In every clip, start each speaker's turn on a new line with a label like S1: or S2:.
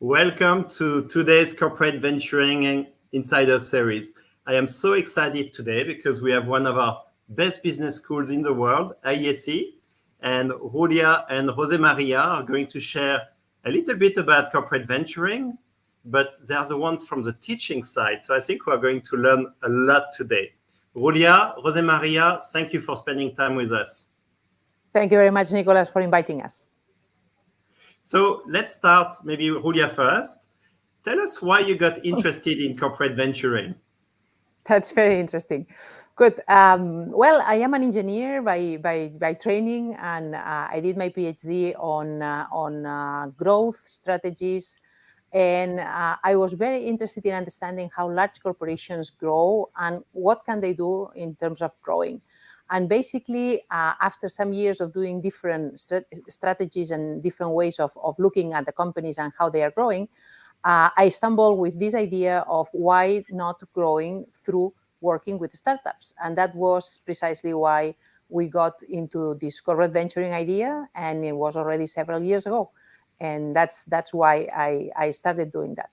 S1: Welcome to today's Corporate Venturing Insider Series. I am so excited today because we have one of our best business schools in the world, IESE, and Julia and Josemaria are going to share a little bit about corporate venturing, but they are the ones from the teaching side. So I think we are going to learn a lot today. Julia, Josemaria, thank you for spending time with us.
S2: Thank you very much, Nicolas, for inviting us.
S1: So let's start, maybe Julia first. Tell us why you got interested in corporate venturing.
S2: That's very interesting. Good. Well, I am an engineer by training, and I did my PhD on growth strategies. And I was very interested in understanding how large corporations grow and what can they do in terms of growing. And basically, after some years of doing different strategies and different ways of looking at the companies and how they are growing, I stumbled with this idea of why not growing through working with startups. And that was precisely why we got into this corporate venturing idea, and it was already several years ago. And that's why I started doing that.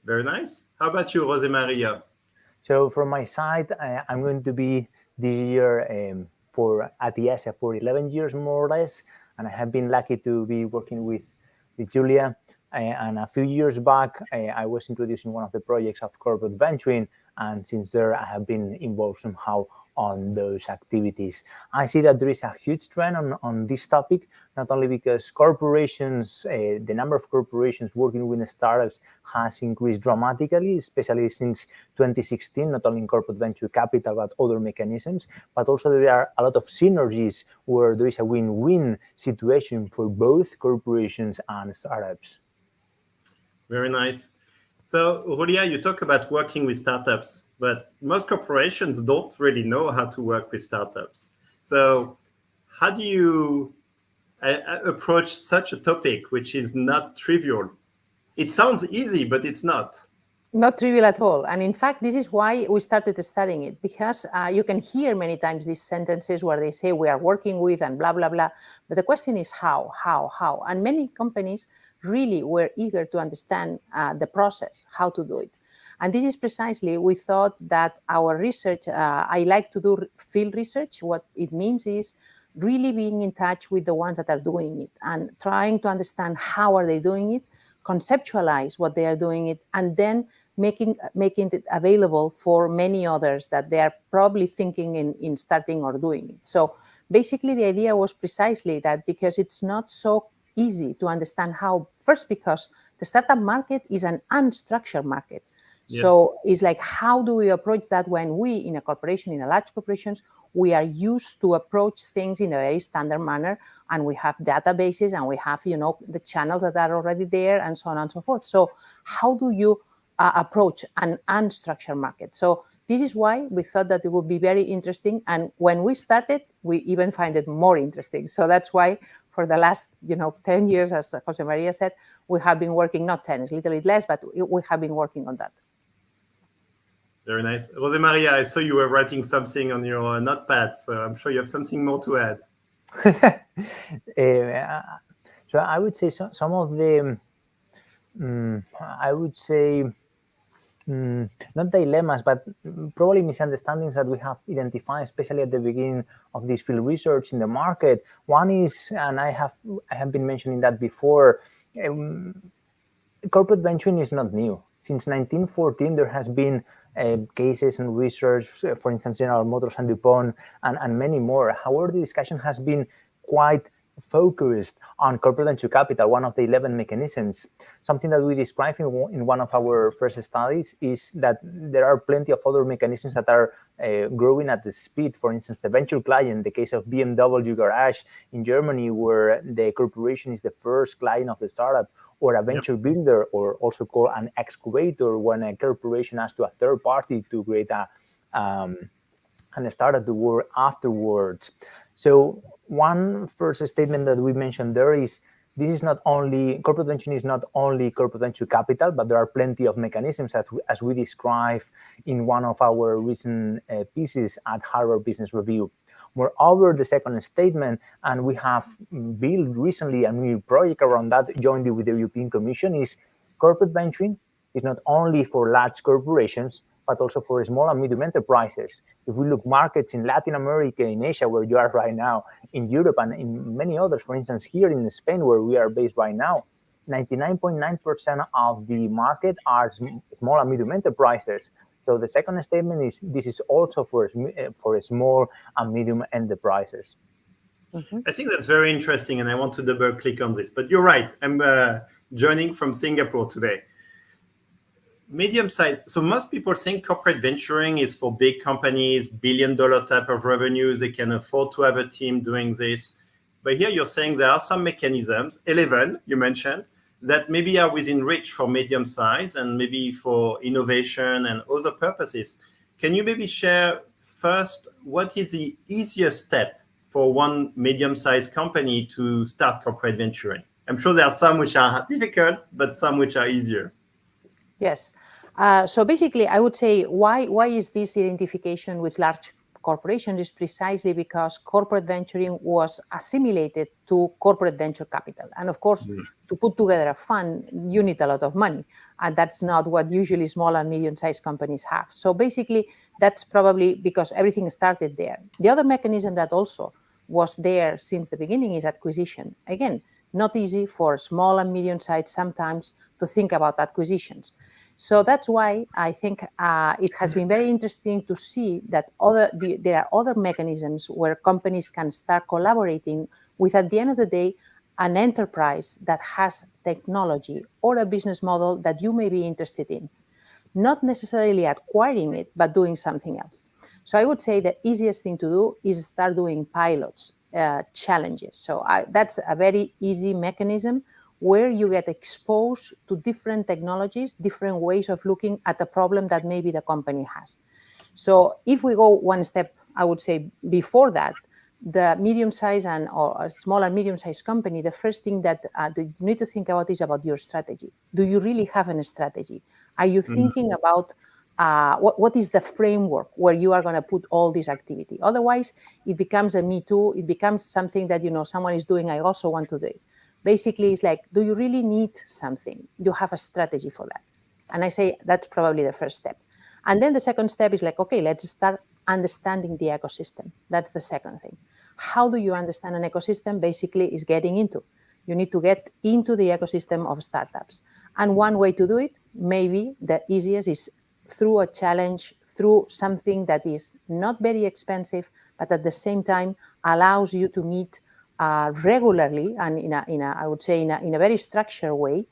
S1: Very nice. How about you, Josemaria?
S3: So from my side, I'm going to be this year at IESE for 11 years, more or less. And I have been lucky to be working with Julia. And a few years back, I was introducing one of the projects of corporate venturing. And since there, I have been involved somehow on those activities. I see that there is a huge trend on this topic, not only because corporations, the number of corporations working with startups has increased dramatically, especially since 2016, not only in corporate venture capital, but other mechanisms, but also there are a lot of synergies where there is a win-win situation for both corporations and startups.
S1: Very nice. So, Julia, you talk about working with startups, but most corporations don't really know how to work with startups. So, how do you approach such a topic, which is not trivial? It sounds easy, but it's not.
S2: Not trivial at all. And in fact, this is why we started studying it, because you can hear many times these sentences where they say we are working with and blah, blah, blah. But the question is how. And many companies really were eager to understand the process, how to do it. And this is precisely, we thought that our research, I like to do field research. What it means is really being in touch with the ones that are doing it and trying to understand how are they doing it, conceptualize what they are doing it, and then making it available for many others that they are probably thinking in starting or doing it. So basically the idea was precisely that, because it's not so easy to understand how, first because the startup market is an unstructured market. Yes. So it's like, how do we approach that when we, in a corporation, in a large corporations, we are used to approach things in a very standard manner, and we have databases and we have, the channels that are already there and so on and so forth. So how do you approach an unstructured market? So this is why we thought that it would be very interesting. And when we started, we even find it more interesting. So that's why for the last, 10 years, as Josemaria said, we have been working, not 10, it's a little bit less, but we have been working on that.
S1: Very nice. Josemaria, I saw you were writing something on your notepad, so I'm sure you have something more to add.
S3: So I would say some of the, not dilemmas, but probably misunderstandings that we have identified, especially at the beginning of this field research in the market. One is, and I have been mentioning that before, corporate venturing is not new. Since 1914, there has been cases and research, for instance, General Motors and DuPont, and many more. However, the discussion has been quite focused on corporate venture capital, one of the 11 mechanisms. Something that we describe in one of our first studies is that there are plenty of other mechanisms that are growing at the speed. For instance, the venture client, the case of BMW Garage in Germany, where the corporation is the first client of the startup, or a venture builder, or also called an excavator, when a corporation asks to a third party to create a startup to work afterwards. So one first statement that we mentioned there is this is not only, corporate venture is not only corporate venture capital, but there are plenty of mechanisms as we describe in one of our recent pieces at Harvard Business Review. Moreover, the second statement, and we have built recently a new project around that jointly with the European Commission, is corporate venturing is not only for large corporations, but also for small and medium enterprises. If we look markets in Latin America, in Asia, where you are right now, in Europe, and in many others, for instance, here in Spain, where we are based right now, 99.9% of the market are small and medium enterprises. So the second statement is this is also for small and medium enterprises.
S1: Mm-hmm. I think that's very interesting, and I want to double click on this. But you're right. I'm joining from Singapore today. Medium size. So most people think corporate venturing is for big companies, billion-dollar type of revenues. They can afford to have a team doing this. But here you're saying there are some mechanisms, 11 you mentioned, that maybe are within reach for medium size and maybe for innovation and other purposes. Can you maybe share first what is the easiest step for one medium-sized company to start corporate venturing? I'm sure there are some which are difficult, but some which are easier.
S2: Yes. So basically, I would say why is this identification with large corporations is precisely because corporate venturing was assimilated to corporate venture capital. And of course, to put together a fund, you need a lot of money. And that's not what usually small and medium-sized companies have. So basically, that's probably because everything started there. The other mechanism that also was there since the beginning is acquisition. Again, not easy for small and medium-sized sometimes to think about acquisitions. So that's why I think it has been very interesting to see that there are other mechanisms where companies can start collaborating with, at the end of the day, an enterprise that has technology or a business model that you may be interested in. Not necessarily acquiring it, but doing something else. So I would say the easiest thing to do is start doing pilots, challenges. So that's a very easy mechanism where you get exposed to different technologies, different ways of looking at a problem that maybe the company has. So if we go one step, I would say before that, the medium-sized or a small and medium-sized company, the first thing that you need to think about is about your strategy. Do you really have a strategy? Are you thinking about what is the framework where you are going to put all this activity? Otherwise, it becomes a me too. It becomes something that, someone is doing, I also want to do. Basically, it's like, do you really need something? You have a strategy for that. And I say that's probably the first step. And then the second step is like, okay, let's start understanding the ecosystem. That's the second thing. How do you understand an ecosystem? Basically, is getting into. You need to get into the ecosystem of startups. And one way to do it, maybe the easiest, is through a challenge, through something that is not very expensive, but at the same time allows you to meet regularly and I would say in a very structured way,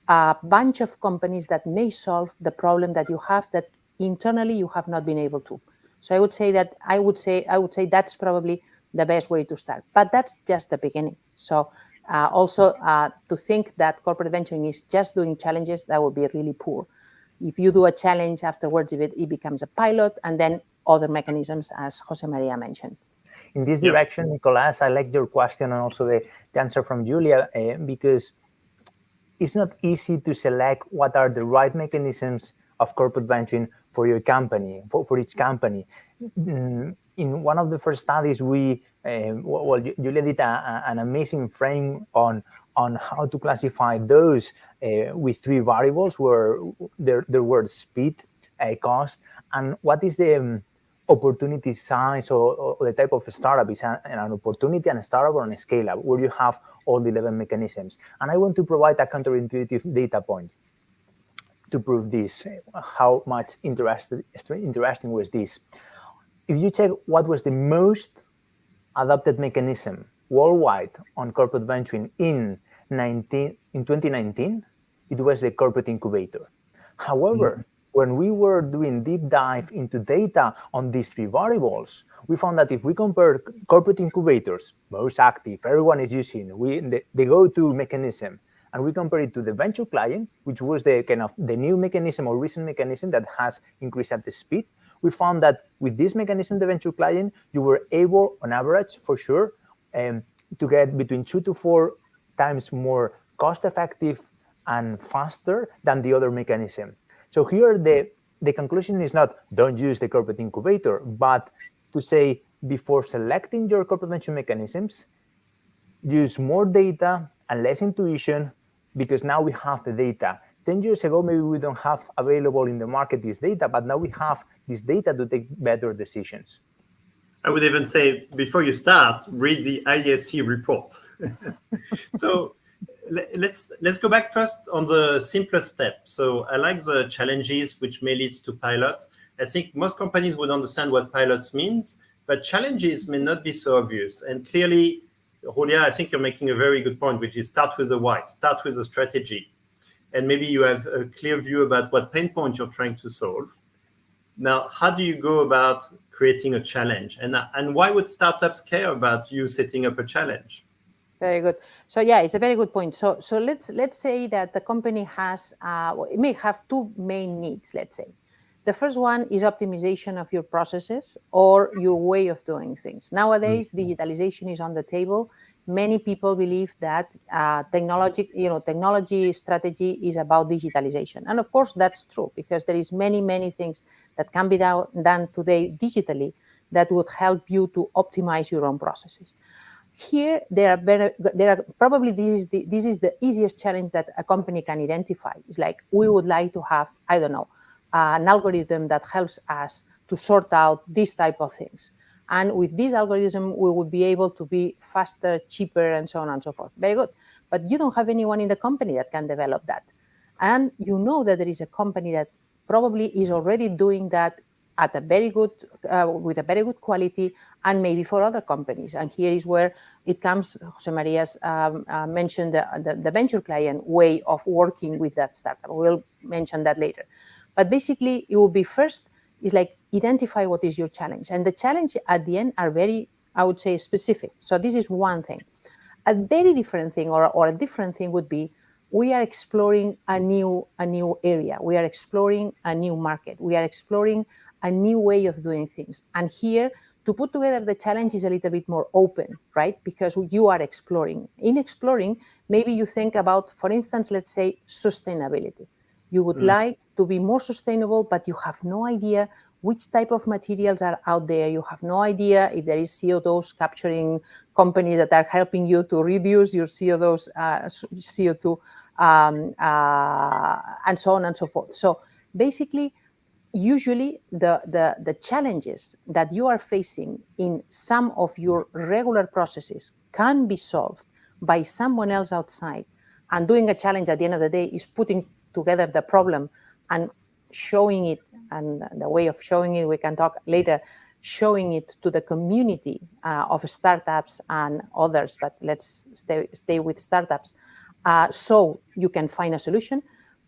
S2: a bunch of companies that may solve the problem that you have that internally you have not been able to. So I would say that's probably the best way to start. But that's just the beginning. So also to think that corporate venturing is just doing challenges, that would be really poor. If you do a challenge afterwards, it becomes a pilot, and then other mechanisms, as Josemaria mentioned.
S3: In this direction, Nicolas, I like your question and also the answer from Julia, because it's not easy to select what are the right mechanisms of corporate venturing for your company, for each company. In one of the first studies, Julia did an amazing frame on how to classify those with three variables, where there were speed, cost, and what is the opportunity size or the type of startup. Is an opportunity and a startup or a scale-up, where you have all the 11 mechanisms. And I want to provide a counterintuitive data point to prove this, how much interesting was this. If you check what was the most adopted mechanism worldwide on corporate venturing in 2019, it was the corporate incubator. However, when we were doing deep dive into data on these three variables, we found that if we compare corporate incubators, most active, everyone is using, the go-to mechanism, and we compare it to the venture client, which was the kind of the new mechanism or recent mechanism that has increased at the speed, we found that with this mechanism, the venture client, you were able, on average, for sure, to get between 2 to 4 times more cost-effective and faster than the other mechanism. So here the conclusion is not don't use the corporate incubator, but to say before selecting your corporate venture mechanisms, use more data and less intuition, because now we have the data. 10 years ago, maybe we don't have available in the market this data, but now we have this data to take better decisions.
S1: I would even say, before you start, read the IESE report. So let's go back first on the simplest step. So I like the challenges, which may lead to pilots. I think most companies would understand what pilots means, but challenges may not be so obvious. And clearly, Julia, I think you're making a very good point, which is start with the why, start with the strategy. And maybe you have a clear view about what pain point you're trying to solve. Now, how do you go about creating a challenge? And why would startups care about you setting up a challenge?
S2: Very good. So yeah, it's a very good point. So let's say that the company has, it may have two main needs, let's say. The first one is optimization of your processes or your way of doing things. Nowadays, digitalization is on the table. Many people believe that technology strategy is about digitalization. And of course, that's true, because there is many things that can be done today digitally that would help you to optimize your own processes. Here, probably this is the easiest challenge that a company can identify. It's like, we would like to have, I don't know, an algorithm that helps us to sort out these type of things. And with this algorithm, we would be able to be faster, cheaper, and so on and so forth. Very good. But you don't have anyone in the company that can develop that. And you know that there is a company that probably is already doing that at a very good, with a very good quality, and maybe for other companies. And here is where it comes. Josemaria's mentioned the venture client way of working with that startup. We'll mention that later. But basically, it will be first is like identify what is your challenge. And the challenge at the end are very, I would say, specific. So this is one thing. A very different thing, or a different thing would be, we are exploring a new area. We are exploring a new market. We are exploring a new way of doing things. And here, to put together the challenge is a little bit more open, right? Because you are exploring. In exploring, maybe you think about, for instance, let's say sustainability. You would like to be more sustainable, but you have no idea which type of materials are out there. You have no idea if there is CO2 capturing companies that are helping you to reduce your CO2, and so on and so forth. So basically, usually the challenges that you are facing in some of your regular processes can be solved by someone else outside. And doing a challenge at the end of the day is putting together the problem and showing it, and the way of showing it, we can talk later, showing it to the community of startups and others, but let's stay with startups, so you can find a solution.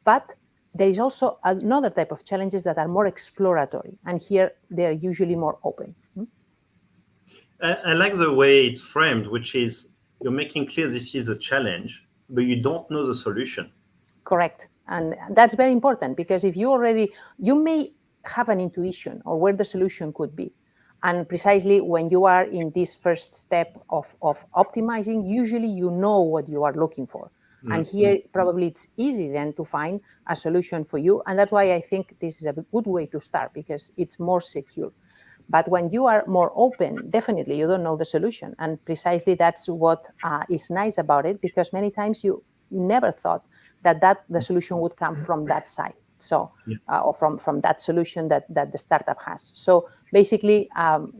S2: But there is also another type of challenges that are more exploratory, and here they're usually more open.
S1: I like the way it's framed, which is you're making clear this is a challenge, but you don't know the solution.
S2: Correct. And that's very important, because if you may have an intuition or where the solution could be. And precisely when you are in this first step of optimizing, usually you know what you are looking for. And here, probably it's easy then to find a solution for you. And that's why I think this is a good way to start, because it's more secure. But when you are more open, definitely you don't know the solution. And precisely that's what is nice about it, because many times you never thought that the solution would come from that side. So, or from that solution that the startup has. So basically,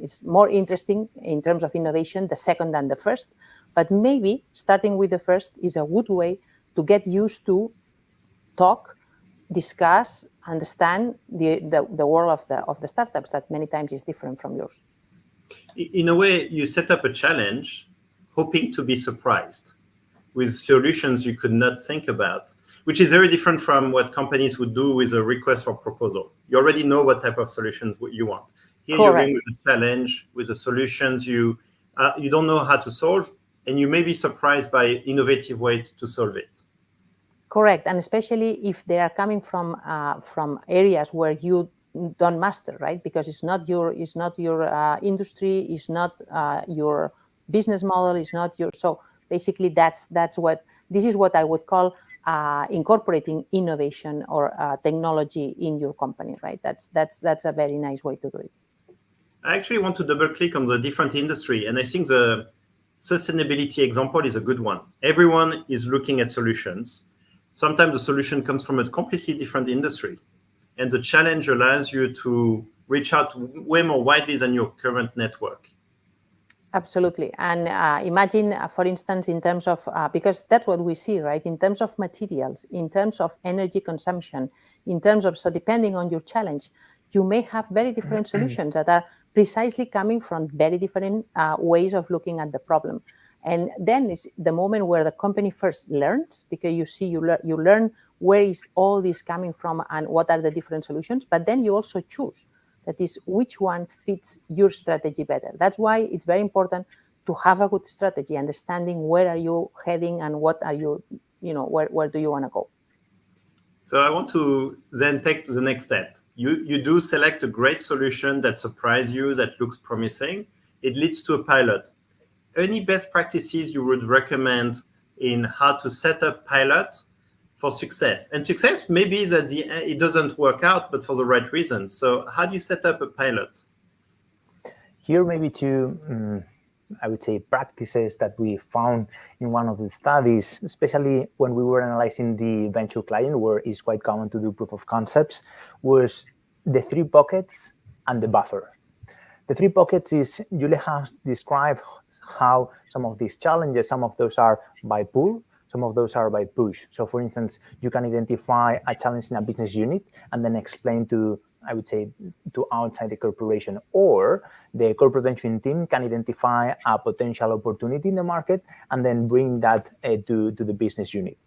S2: it's more interesting in terms of innovation, the second than the first. But maybe starting with the first is a good way to get used to talk, discuss, understand the world of the startups that many times is different from yours.
S1: In a way, you set up a challenge hoping to be surprised with solutions you could not think about, which is very different from what companies would do with a request for proposal. You already know what type of solutions you want. Here you're going with a challenge, with the solutions you don't know how to solve, and you may be surprised by innovative ways to solve it.
S2: Correct, and especially if they are coming from areas where you don't master, right? Because it's not your industry, it's not your business model, it's not your. So Basically, this is what I would call incorporating innovation or technology in your company, right? That's a very nice way to do it.
S1: I actually want to double click on the different industry, and I think the sustainability example is a good one. Everyone is looking at solutions. Sometimes the solution comes from a completely different industry, and the challenge allows you to reach out way more widely than your current network.
S2: Absolutely. And imagine, for instance, in terms of, because that's what we see, right? In terms of materials, in terms of energy consumption, in terms of, so depending on your challenge, you may have very different solutions that are precisely coming from very different ways of looking at the problem. And then it's the moment where the company first learns, because you learn where is all this coming from and what are the different solutions, but then you also choose. That is, which one fits your strategy better. That's why it's very important to have a good strategy, understanding where are you heading and what are you, where do you want to go.
S1: So I want to then take the next step. You do select a great solution that surprises you, that looks promising. It leads to a pilot. Any best practices you would recommend in how to set up pilot for success? And success maybe that it doesn't work out, but for the right reasons. So how do you set up a pilot?
S3: Here, maybe two, I would say, practices that we found in one of the studies, especially when we were analyzing the venture client, where it's quite common to do proof of concepts, was the 3 buckets and the buffer. The 3 buckets is Julia has described how some of these challenges, some of those are by pull, some of those are by push. So for instance, you can identify a challenge in a business unit and then explain to, I would say, to outside the corporation, or the corporate venturing team can identify a potential opportunity in the market and then bring that to the business unit.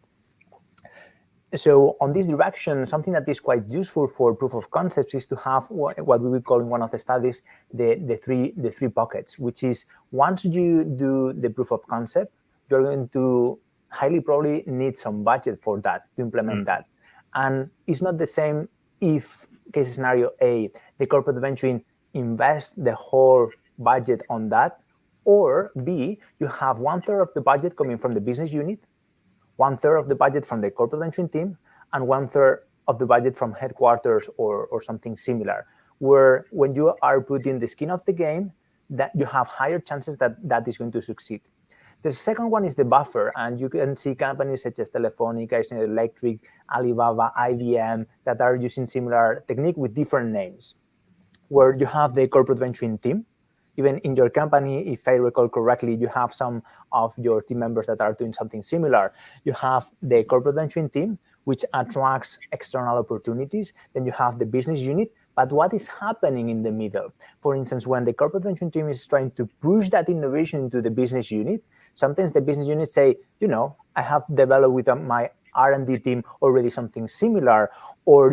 S3: So on this direction, something that is quite useful for proof of concepts is to have what we would call in one of the studies the three buckets, which is once you do the proof of concept, you're going to highly probably need some budget for that, to implement that. And it's not the same if, case scenario A, the corporate venturing invests the whole budget on that, or B, you have 1/3 of the budget coming from the business unit, 1/3 of the budget from the corporate venturing team, and 1/3 of the budget from headquarters or something similar, where when you are putting the skin of the game, that you have higher chances that is going to succeed. The second one is the buffer, and you can see companies such as Telefonica, Schneider Electric, Alibaba, IBM that are using similar technique with different names, where you have the corporate venturing team. Even in your company, if I recall correctly, you have some of your team members that are doing something similar. You have the corporate venturing team, which attracts external opportunities. Then you have the business unit. But what is happening in the middle? For instance, when the corporate venturing team is trying to push that innovation into the business unit, sometimes the business units say, I have developed with my R&D team already something similar, or,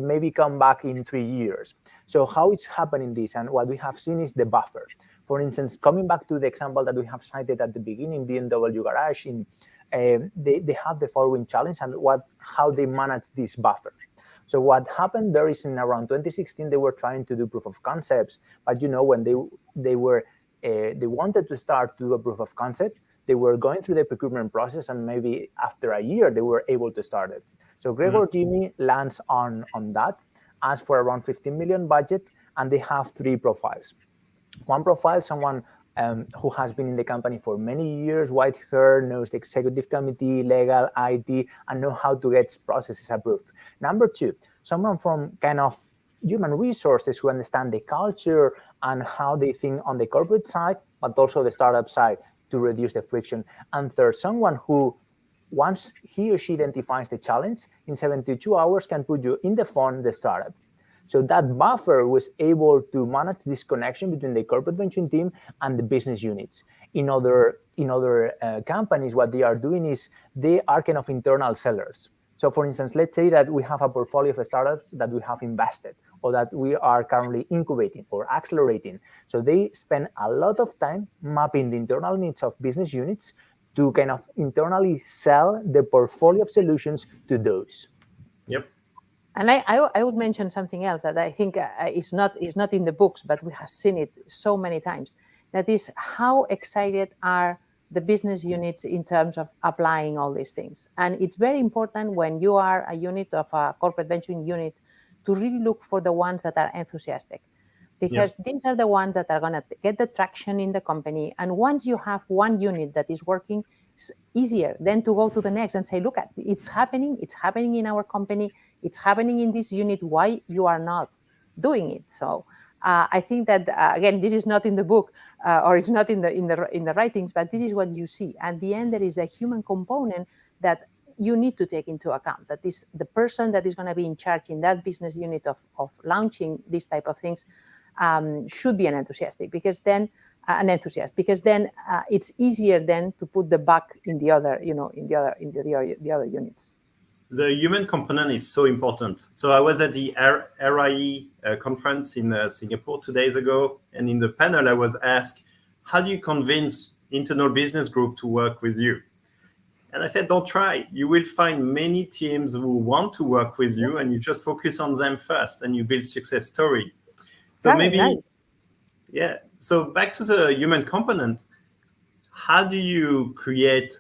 S3: maybe come back in 3 years. So how it's happening this, and what we have seen is the buffer. For instance, coming back to the example that we have cited at the beginning, BMW Garage, they have the following challenge and how they manage this buffer. So what happened there is in around 2016, they were trying to do proof of concepts, but when they wanted to start to do a proof of concept, they were going through the procurement process, and maybe after a year, they were able to start it. So Gregor Jimmy lands on that, asks for around 15 million budget, and they have 3 profiles. One profile, someone who has been in the company for many years, white hair, knows the executive committee, legal, IT, and know how to get processes approved. Number 2, someone from kind of human resources who understand the culture and how they think on the corporate side, but also the startup side, to reduce the friction. And third, someone who, once he or she identifies the challenge, in 72 hours can put you in the phone, the startup. So that buffer was able to manage this connection between the corporate venturing team and the business units. In other companies, what they are doing is they are kind of internal sellers. So for instance, let's say that we have a portfolio of startups that we have invested or that we are currently incubating or accelerating. So they spend a lot of time mapping the internal needs of business units to kind of internally sell the portfolio of solutions to those.
S1: Yep.
S2: And I would mention something else that I think is not in the books, but we have seen it so many times. That is how excited are the business units in terms of applying all these things. And it's very important when you are a unit of a corporate venturing unit to really look for the ones that are enthusiastic, because these are the ones that are going to get the traction in the company. And once you have one unit that is working, it's easier then to go to the next and say, look, it's happening in our company, it's happening in this unit, why you are not doing it? So I think that again, this is not in the book or it's not in the writings, but this is what you see. At the end, there is a human component that you need to take into account. That is the person that is going to be in charge in that business unit of launching these type of things should be an enthusiast, because then it's easier then to put the buck in the other, the other units.
S1: The human component is so important. So I was at the RIE conference in Singapore 2 days ago, and in the panel I was asked, how do you convince internal business group to work with you? And I said, don't try. You will find many teams who want to work with you, and you just focus on them first, and you build success story. So
S2: nice.
S1: Yeah. So back to the human component, how do you create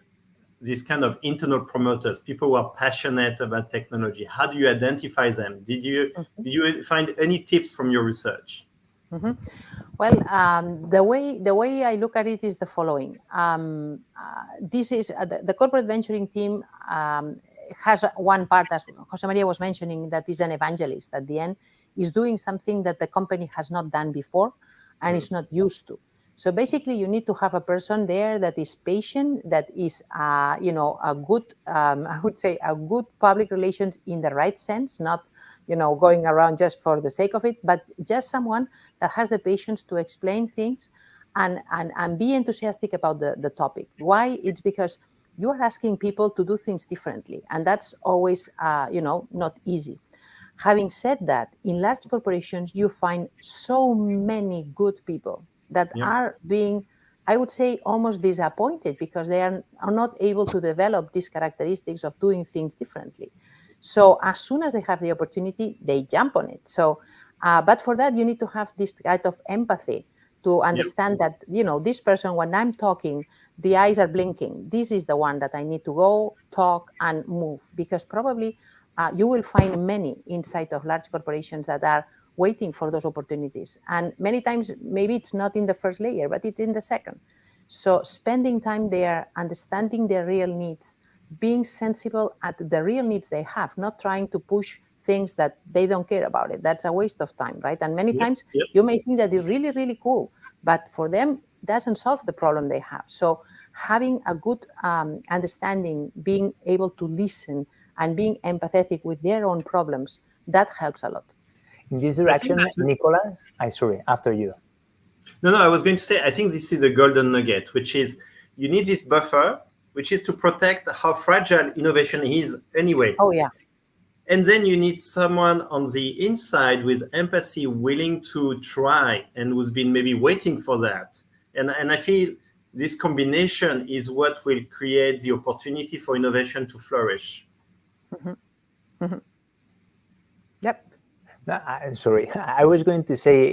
S1: these kind of internal promoters, people who are passionate about technology? How do you identify them? Did you find any tips from your research?
S2: Mm-hmm. Well, the way I look at it is the following. This is the corporate venturing team has one part, as Josemaria was mentioning, that is an evangelist. At the end, is doing something that the company has not done before and is not used to. So basically, you need to have a person there that is patient, that is, a good, I would say, a good public relations in the right sense, not, going around just for the sake of it, but just someone that has the patience to explain things and be enthusiastic about the topic. Why? It's because you are asking people to do things differently, and that's always, not easy. Having said that, in large corporations, you find so many good people that are being, I would say, almost disappointed because they are not able to develop these characteristics of doing things differently. So as soon as they have the opportunity, they jump on it. So, but for that, you need to have this kind of empathy to understand that, this person, when I'm talking, the eyes are blinking. This is the one that I need to go, talk, and move, because probably you will find many inside of large corporations that are waiting for those opportunities. And many times, maybe it's not in the first layer, but it's in the second. So spending time there, understanding their real needs, being sensible at the real needs they have, not trying to push things that they don't care about it. That's a waste of time, right? And many times you may think that is really, really cool, but for them, doesn't solve the problem they have. So having a good understanding, being able to listen and being empathetic with their own problems, that helps a lot.
S3: In this direction, Nicolas, sorry, after you.
S1: No, I was going to say, I think this is a golden nugget, which is you need this buffer, which is to protect how fragile innovation is anyway.
S2: Oh, yeah.
S1: And then you need someone on the inside with empathy, willing to try, and who's been maybe waiting for that. And I feel this combination is what will create the opportunity for innovation to flourish.
S2: Mm-hmm. Mm-hmm. Yep.
S3: Sorry, I was going to say,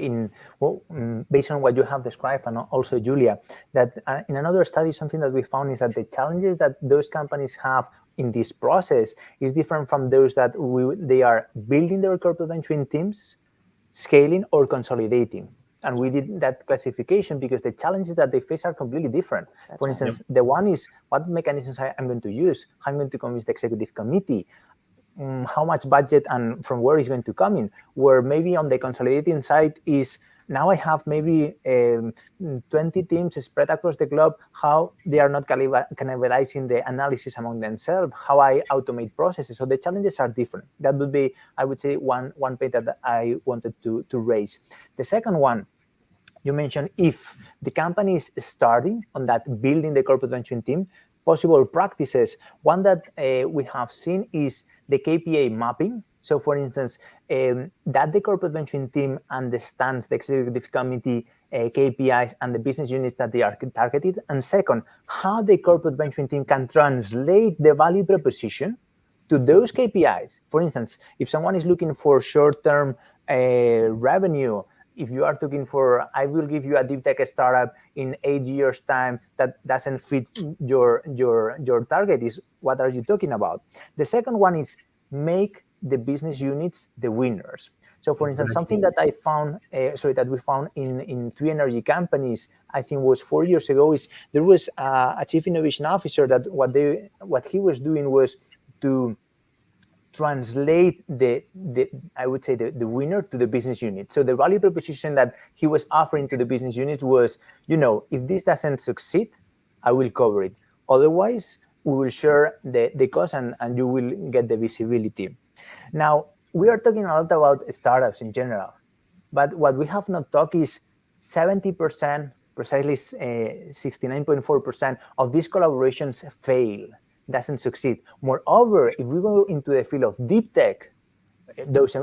S3: based on what you have described, and also Julia, that in another study, something that we found is that the challenges that those companies have in this process is different from those that they are building their corporate venturing teams, scaling, or consolidating. And we did that classification because the challenges that they face are completely different. For instance, the one is what mechanisms I'm going to use, how I'm going to convince the executive committee, how much budget and from where is going to come in, where maybe on the consolidating side is now I have maybe 20 teams spread across the globe, how they are not cannibalizing the analysis among themselves, how I automate processes. So the challenges are different. That would be, I would say, one point that I wanted to raise. The second one, you mentioned if the company is starting on that building the corporate venturing team, possible practices. One that we have seen is the KPI mapping. So for instance, that the corporate venturing team understands the executive committee KPIs and the business units that they are targeted. And second, how the corporate venturing team can translate the value proposition to those KPIs. For instance, if someone is looking for short-term revenue if you are looking for, I will give you a deep tech startup in 8 years time that doesn't fit your target, is what are you talking about? The second one is make the business units the winners. So for instance, something that I found, that we found in 3 energy companies, I think was 4 years ago, is there was a chief innovation officer that what he was doing was to translate I would say the winner to the business unit. So the value proposition that he was offering to the business unit was, if this doesn't succeed, I will cover it. Otherwise, we will share the cost and you will get the visibility. Now, we are talking a lot about startups in general, but what we have not talked is 70%, precisely 69.4% of these collaborations fail, doesn't succeed. Moreover, if we go into the field of deep tech, those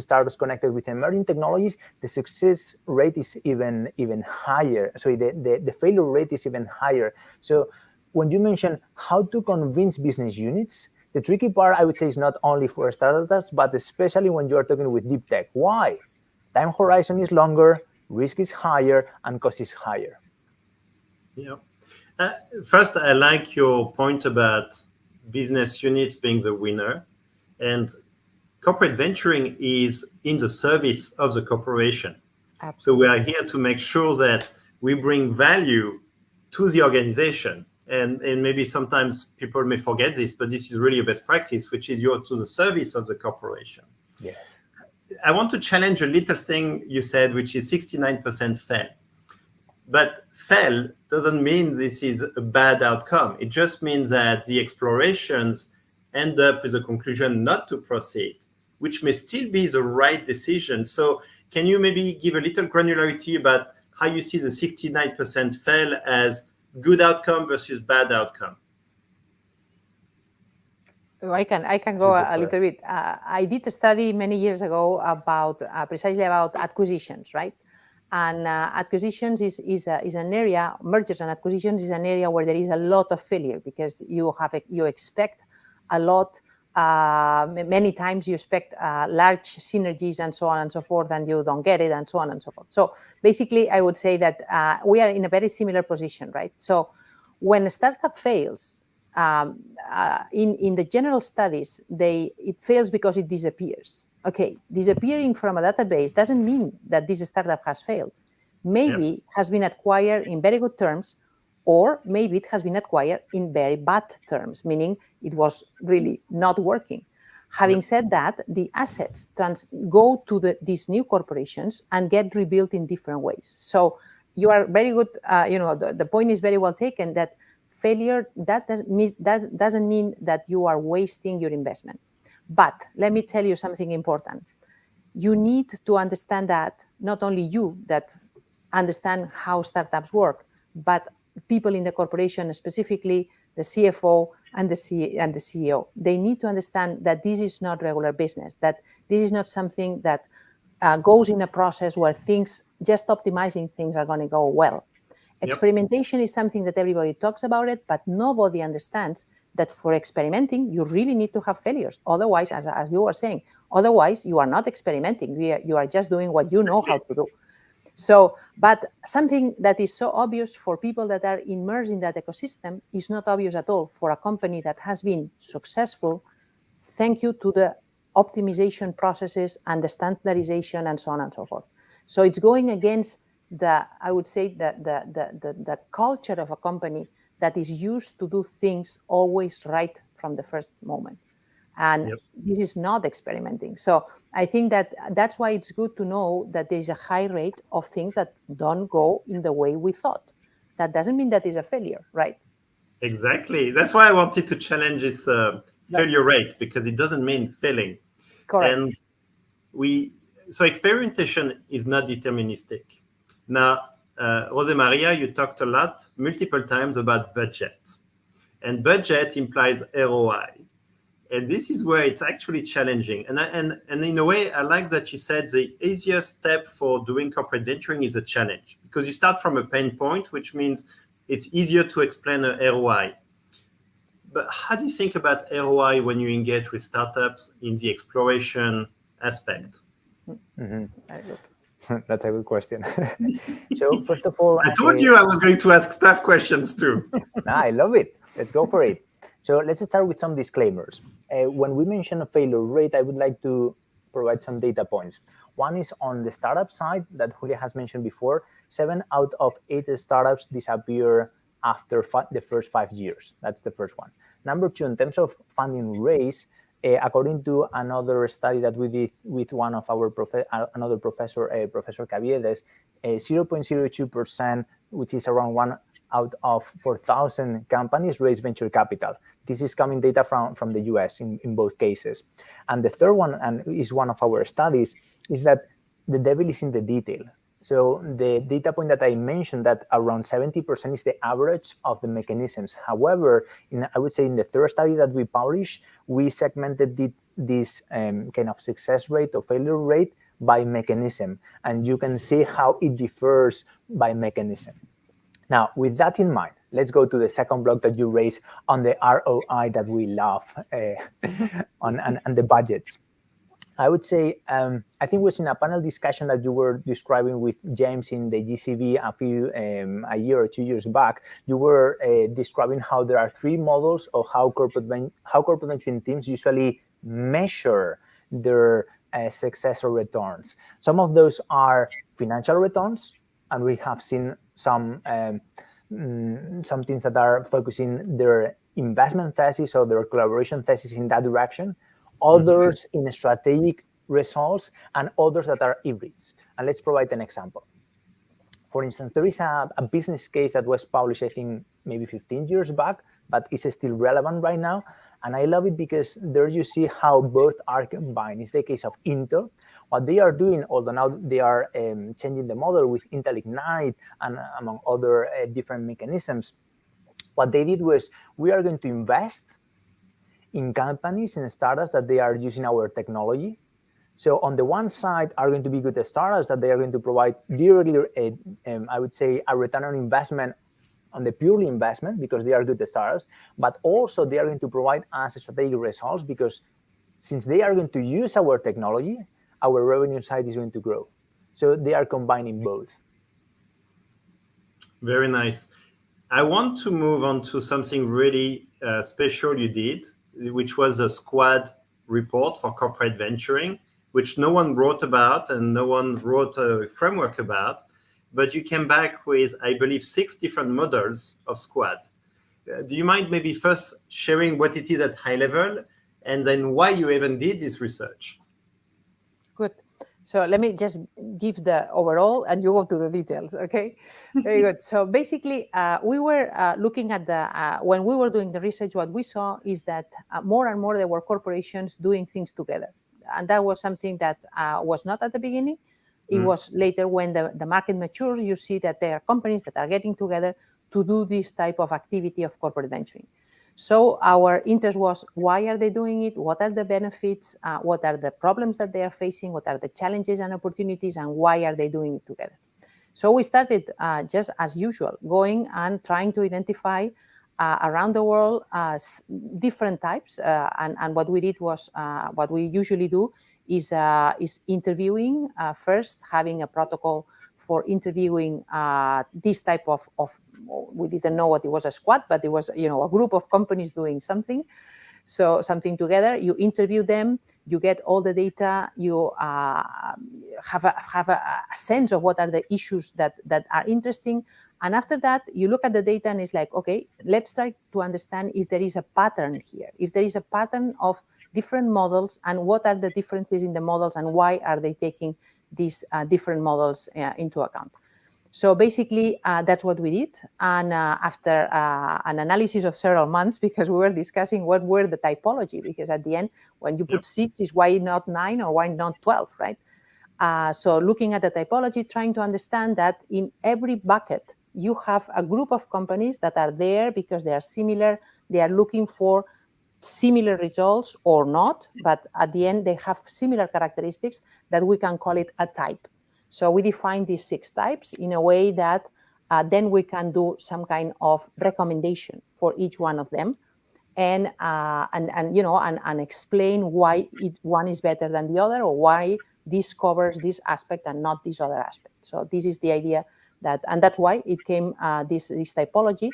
S3: startups connected with emerging technologies, the success rate is even higher. So the failure rate is even higher. So when you mention how to convince business units, the tricky part, I would say, is not only for startups, but especially when you are talking with deep tech. Why? Time horizon is longer, risk is higher, and cost is higher.
S1: Yeah. First, I like your point about business units being the winner. And corporate venturing is in the service of the corporation.
S2: Absolutely.
S1: So we are here to make sure that we bring value to the organization. And maybe sometimes people may forget this, but this is really a best practice, which is you're to the service of the corporation.
S3: Yes.
S1: I want to challenge a little thing you said, which is 69% fail. But fail doesn't mean this is a bad outcome. It just means that the explorations end up with a conclusion not to proceed, which may still be the right decision. So can you maybe give a little granularity about how you see the 69% fail as good outcome versus bad outcome?
S2: I can go a little bit. I did a study many years ago about precisely about acquisitions, right? And acquisitions is an area, mergers and acquisitions is an area where there is a lot of failure because you expect a lot. Many times you expect large synergies and so on and so forth, and you don't get it, and so on and so forth. So basically, I would say that we are in a very similar position, right? So when a startup fails, in the general studies, it fails because it disappears. Okay, disappearing from a database doesn't mean that this startup has failed. Maybe it has been acquired in very good terms, or maybe it has been acquired in very bad terms, meaning it was really not working. Having said that, the assets go to these new corporations and get rebuilt in different ways. So you are very good, the point is very well taken that failure, that doesn't mean that you are wasting your investment. But let me tell you something important. You need to understand that not only you that understand how startups work, but people in the corporation, specifically the CFO and the CEO. They need to understand that this is not regular business, that this is not something that goes in a process where just optimizing things are going to go well. Experimentation is something that everybody talks about it, but nobody understands that for experimenting, you really need to have failures. Otherwise, as you were saying, otherwise you are not experimenting. You are just doing what you know how to do. So, but something that is so obvious for people that are immersed in that ecosystem is not obvious at all for a company that has been successful, thank you to the optimization processes and the standardization and so on and so forth. So it's going against I would say the culture of a company that is used to do things always right from the first moment. And this is not experimenting. So I think that's why it's good to know that there's a high rate of things that don't go in the way we thought. That doesn't mean that it's a failure, right?
S1: Exactly. That's why I wanted to challenge this failure rate, because it doesn't mean failing.
S2: Correct.
S1: And so experimentation is not deterministic. Now, Josemaria, you talked a lot, multiple times about budget. And budget implies ROI. And this is where it's actually challenging. And in a way, I like that you said the easiest step for doing corporate venturing is a challenge, because you start from a pain point, which means it's easier to explain a ROI. But how do you think about ROI when you engage with startups in the exploration aspect?
S3: Mm-hmm. That's a good question. So first of all,
S1: I told you I was going to ask tough questions too.
S3: I love it. Let's go for it. So let's start with some disclaimers. When we mention a failure rate, I would like to provide some data points. One is on the startup side that Julia has mentioned before. 7 out of 8 startups disappear after the first 5 years. That's the first one. Number 2, in terms of funding raise, according to another study that we did with one of our another professor, Professor Caviedes, 0.02%, which is around 1 out of 4,000 companies, raise venture capital. This is coming data from the US in both cases. And the third one, and is one of our studies, is that the devil is in the detail. So the data point that I mentioned, that around 70% is the average of the mechanisms. However, I would say in the third study that we published, we segmented this kind of success rate or failure rate by mechanism. And you can see how it differs by mechanism. Now, with that in mind, let's go to the second block that you raised on the ROI that we love, and the budgets. I would say, I think it was in a panel discussion that you were describing with James in the GCV a year or 2 years back. You were describing how there are 3 models of how corporate venturing teams usually measure their success or returns. Some of those are financial returns, and we have seen some teams that are focusing their investment thesis or their collaboration thesis in that direction. Others in strategic results, and others that are hybrids. And let's provide an example. For instance, there is a business case that was published, I think, maybe 15 years back, but is still relevant right now. And I love it because there you see how both are combined. It's the case of Intel. What they are doing, although now they are changing the model with Intel Ignite and among other different mechanisms, what they did was, we are going to invest in companies and startups that they are using our technology. So on the one side are going to be good startups that they are going to provide directly, I would say, a return on investment on the purely investment because they are good startups, but also they are going to provide us strategic results because since they are going to use our technology, our revenue side is going to grow. So they are combining both.
S1: Very nice. I want to move on to something really special you did, which was a squad report for corporate venturing, which no one wrote about and no one wrote a framework about, but you came back with, I believe, 6 different models of squad. Do you mind maybe first sharing what it is at high level and then why you even did this research?
S2: Good. So let me just give the overall and you go to the details, okay? Very good. So basically, we were looking at when we were doing the research, what we saw is that more and more there were corporations doing things together. And that was something that was not at the beginning. It was later when the market matures, you see that there are companies that are getting together to do this type of activity of corporate venturing. So our interest was, why are they doing it? What are the benefits? What are the problems that they are facing? What are the challenges and opportunities? And why are they doing it together? So we started just as usual, going and trying to identify around the world different types. And what we did was, what we usually do is interviewing first, having a protocol for interviewing this type of, we didn't know what it was, a squad, but it was, a group of companies doing something. So something together, you interview them, you get all the data, you have a sense of what are the issues that are interesting. And after that, you look at the data and it's like, okay, let's try to understand if there is a pattern here, if there is a pattern of different models and what are the differences in the models and why are they taking these different models into account. So basically, that's what we did. And after an analysis of several months, because we were discussing what were the typology, because at the end, when you put 6, is why not 9 or why not 12, right? So looking at the typology, trying to understand that in every bucket, you have a group of companies that are there because they are similar, they are looking for similar results or not, but at the end, they have similar characteristics that we can call it a type. So we define these 6 types in a way that then we can do some kind of recommendation for each one of them, and explain why one is better than the other, or why this covers this aspect and not this other aspect. So this is the idea and that's why it came this typology,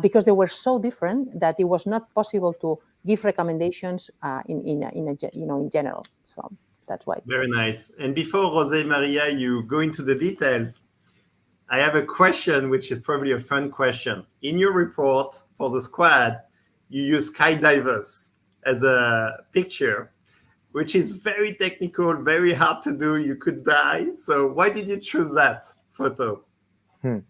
S2: because they were so different that it was not possible to give recommendations in general. So that's why.
S1: Very nice. And before Josemaria, you go into the details, I have a question, which is probably a fun question. In your report for the squad, you use skydivers as a picture, which is very technical, very hard to do. You could die. So why did you choose that photo?
S3: I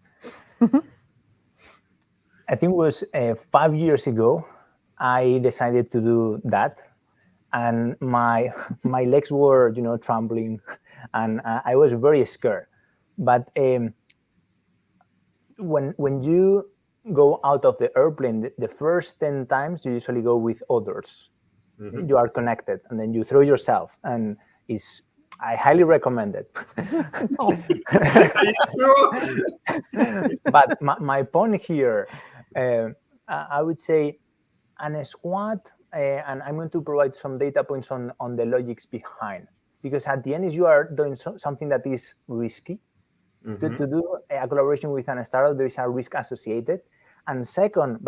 S3: think it was 5 years ago, I decided to do that. And my legs were, trembling, and I was very scared. But when you go out of the airplane, the first 10 times you usually go with others. Mm-hmm. You are connected, and then you throw yourself, and I highly recommend it.
S1: Are you sure?
S3: But my point here, I would say, and a squad, and I'm going to provide some data points on the logics behind, because at the end is you are doing something that is risky. Mm-hmm. To do a collaboration with a startup, there is a risk associated. And second,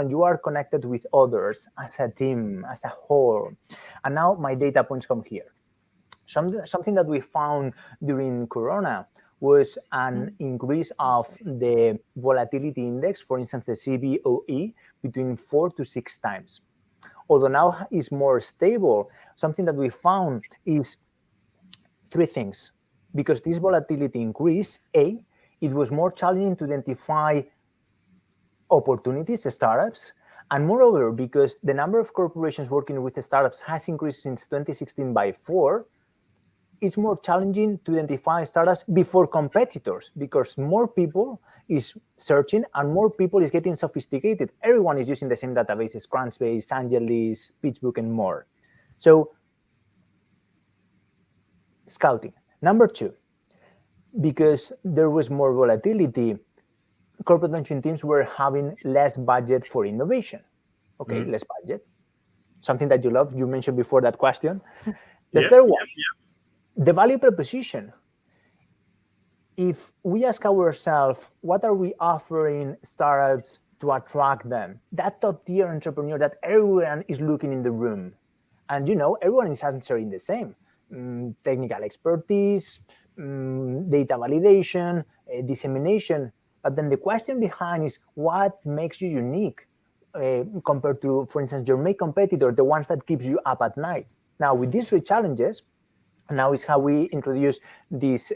S3: you are connected with others as a team, as a whole. And now my data points come here. Something that we found during Corona was an increase of the volatility index, for instance, the CVOE, between 4 to 6 times. Although now it's more stable, something that we found is 3 things. Because this volatility increase, it was more challenging to identify opportunities, startups, and moreover, because the number of corporations working with startups has increased since 2016 by 4, it's more challenging to identify startups before competitors, because more people is searching and more people is getting sophisticated. Everyone is using the same databases, Crunchbase, Angelis, PitchBook, and more. So, scouting. Number 2, because there was more volatility, corporate venture teams were having less budget for innovation. Okay, less budget. Something that you love. You mentioned before that question. The third one, the value proposition. If we ask ourselves, what are we offering startups to attract them? That top tier entrepreneur that everyone is looking in the room. And everyone is answering the same. Technical expertise, data validation, dissemination. But then the question behind is what makes you unique compared to, for instance, your main competitor, the ones that keeps you up at night. Now, with these 3 challenges, now is how we introduce this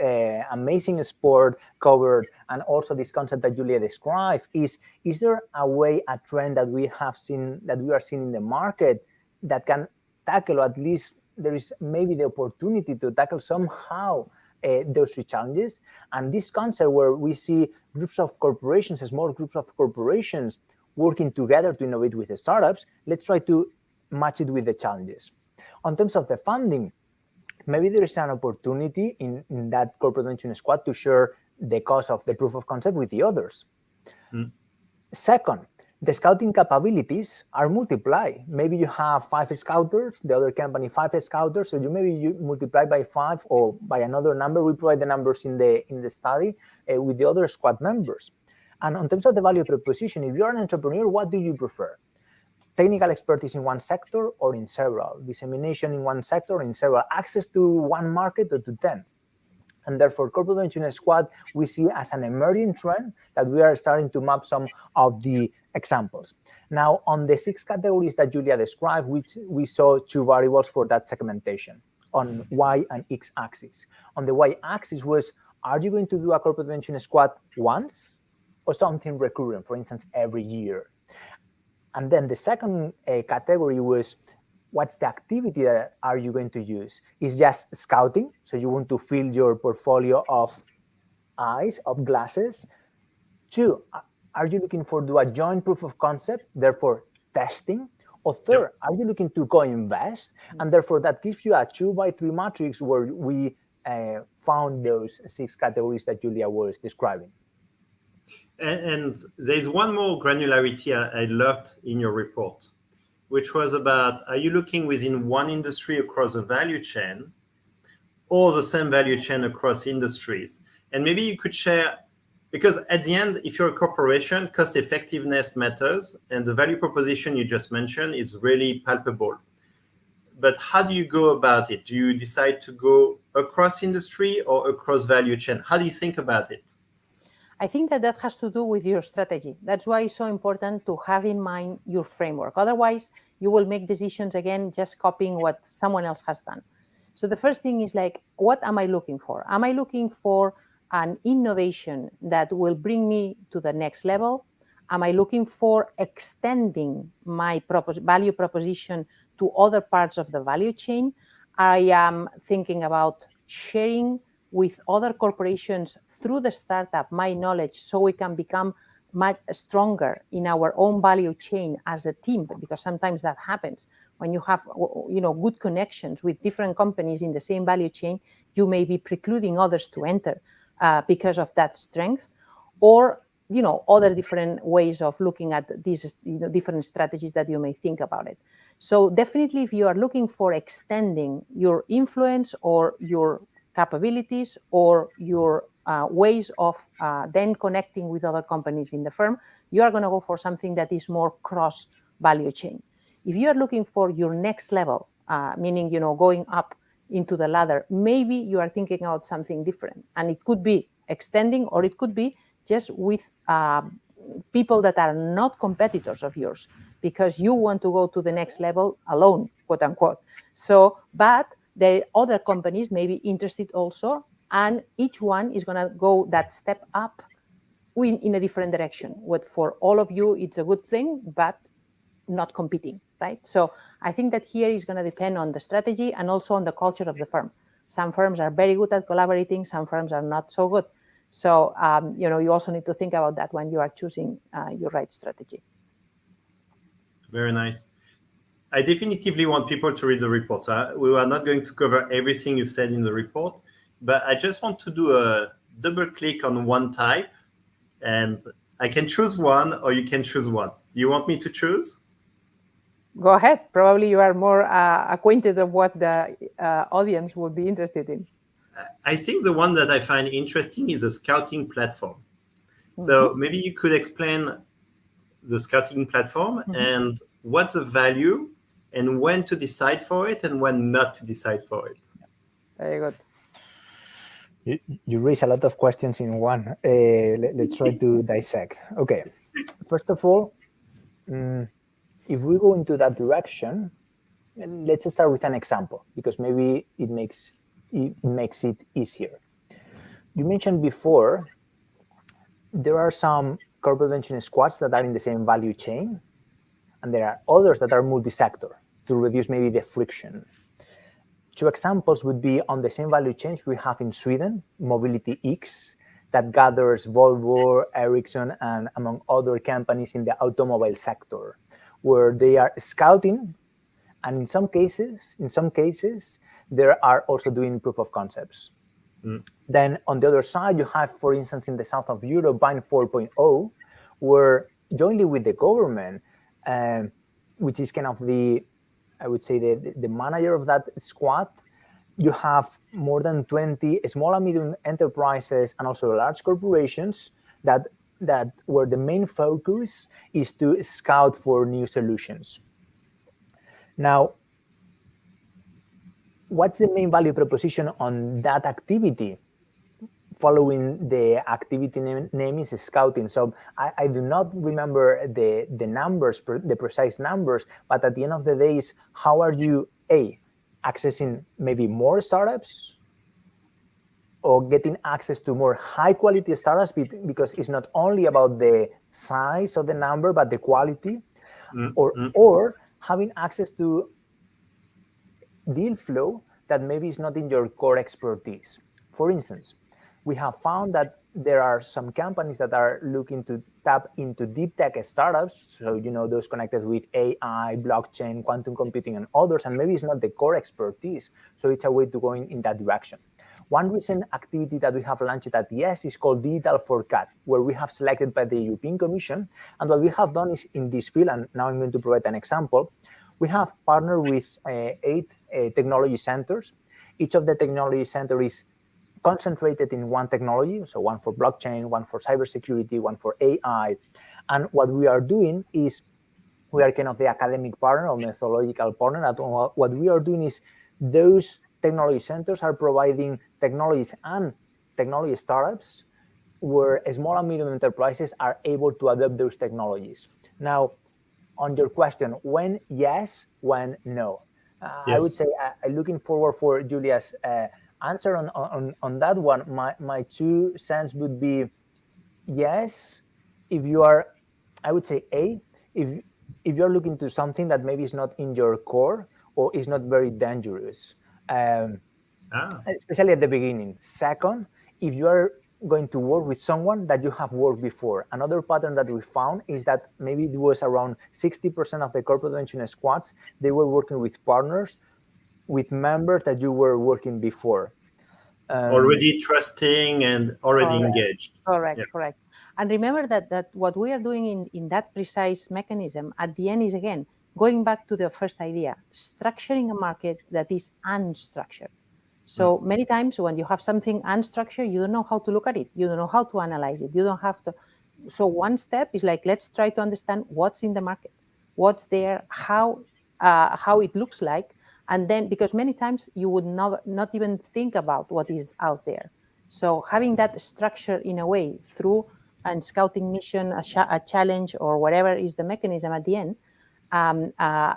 S3: amazing sport covered, and also this concept that Julia described. Is there a way, a trend that we are seeing in the market that can tackle, or at least there is maybe the opportunity to tackle somehow those 3 challenges? And this concept where we see groups of corporations, small groups of corporations working together to innovate with the startups, let's try to match it with the challenges. On terms of the funding, maybe there is an opportunity in that corporate venture squad to share the cost of the proof of concept with the others. Second, the scouting capabilities are multiplied. Maybe you have 5 scouters, the other company 5 scouters, so you multiply by 5 or by another number. We provide the numbers in the study with the other squad members. And in terms of the value proposition, if you're an entrepreneur, what do you prefer? Technical expertise in one sector or in several? Dissemination in one sector or in several? Access to one market or to 10? And therefore, corporate venture squad we see as an emerging trend that we are starting to map some of the examples. Now, on the 6 categories that Julia described, we saw 2 variables for that segmentation on Y and X axis. On the Y axis was, are you going to do a corporate venture squad once or something recurrent, for instance, every year? And then the second category was, what's the activity that are you going to use? Is just scouting, so you want to fill your portfolio of eyes, of glasses. 2, are you looking for do a joint proof of concept, therefore testing? Or 3rd, are you looking to co-invest? And therefore that gives you a 2x3 matrix where we found those 6 categories that Julia was describing.
S1: And there's one more granularity I loved in your report, which was about, are you looking within one industry across the value chain, all the same value chain across industries. And maybe you could share, because at the end, if you're a corporation, cost effectiveness matters, and the value proposition you just mentioned is really palpable. But how do you go about it? Do you decide to go across industry or across value chain? How do you think about it?
S2: I think that has to do with your strategy. That's why it's so important to have in mind your framework. Otherwise, you will make decisions again just copying what someone else has done. So the first thing is like, what am I looking for? Am I looking for an innovation that will bring me to the next level? Am I looking for extending my value proposition to other parts of the value chain? I am thinking about sharing with other corporations through the startup my knowledge so we can become much stronger in our own value chain as a team, because sometimes that happens. When you have good connections with different companies in the same value chain, you may be precluding others to enter because of that strength, or other different ways of looking at these different strategies that you may think about it. So definitely, if you are looking for extending your influence or your capabilities or your ways of then connecting with other companies in the firm, you are going to go for something that is more cross value chain. If you are looking for your next level, meaning going up into the ladder, maybe you are thinking about something different, and it could be extending, or it could be just with people that are not competitors of yours, because you want to go to the next level alone, quote unquote. So, but the other companies may be interested also, and each one is going to go that step up in a different direction. What for all of you, it's a good thing, but not competing, right? So I think that here is going to depend on the strategy and also on the culture of the firm. Some firms are very good at collaborating, some firms are not so good. So, you also need to think about that when you are choosing your right strategy.
S1: Very nice. I definitively want people to read the report. We are not going to cover everything you said in the report, but I just want to do a double click on one type, and I can choose one or you can choose one. You want me to choose?
S2: Go ahead. Probably you are more acquainted of what the audience would be interested in.
S1: I think the one that I find interesting is a scouting platform. Mm-hmm. So maybe you could explain the scouting platform, mm-hmm. and what's the value and when to decide for it and when not to decide for it.
S2: Very good.
S3: You raise a lot of questions in one. Let's try to dissect. Okay. First of all, if we go into that direction, let's start with an example, because maybe it makes it easier. You mentioned before, there are some corporate venture squads that are in the same value chain, and there are others that are multi-sector to reduce maybe the friction. Two examples would be on the same value chains we have in Sweden, Mobility X, that gathers Volvo, Ericsson, and among other companies in the automobile sector, where they are scouting, and in some cases, they are also doing proof of concepts. Mm. Then on the other side, you have, for instance, in the south of Europe, Bind 4.0, where jointly with the government, which is kind of the manager of that squad, you have more than 20 small and medium enterprises and also large corporations that where the main focus is to scout for new solutions. Now, what's the main value proposition on that activity? Following the activity name is scouting. So I do not remember the numbers, the precise numbers, but at the end of the day is how are you, accessing maybe more startups or getting access to more high quality startups, because it's not only about the size of the number, but the quality, or having access to deal flow that maybe is not in your core expertise. For instance, we have found that there are some companies that are looking to tap into deep tech startups. So, those connected with AI, blockchain, quantum computing, and others, and maybe it's not the core expertise. So it's a way to go in that direction. One recent activity that we have launched at IESE is called Digital for CAD, where we have selected by the European Commission. And what we have done is in this field, and now I'm going to provide an example, we have partnered with 8 technology centers each of the technology center is concentrated in one technology. So one for blockchain, one for cybersecurity, one for AI. And what we are doing is we are kind of the academic partner or methodological partner. And what we are doing is those technology centers are providing technologies and technology startups where small and medium enterprises are able to adopt those technologies. Now, on your question, when yes, when no?
S1: Yes.
S3: I would say I'm looking forward for Julia's answer on that one. My 2 cents would be yes, if you are, I would say if you're looking to something that maybe is not in your core or is not very dangerous, especially at the beginning. Second, if you are going to work with someone that you have worked before. Another pattern that we found is that maybe it was around 60% of the corporate venture squads, they were working with partners, with members that you were working before.
S1: Already trusting and already engaged.
S2: Correct,
S1: Yeah.
S2: correct. And remember that what we are doing in that precise mechanism at the end is, again, going back to the first idea, structuring a market that is unstructured. So many times when you have something unstructured, you don't know how to look at it. You don't know how to analyze it. You don't have to. So one step is like, let's try to understand what's in the market, what's there, how it looks like. And then, because many times you would not even think about what is out there. So having that structure in a way through a scouting mission, a challenge, or whatever is the mechanism at the end,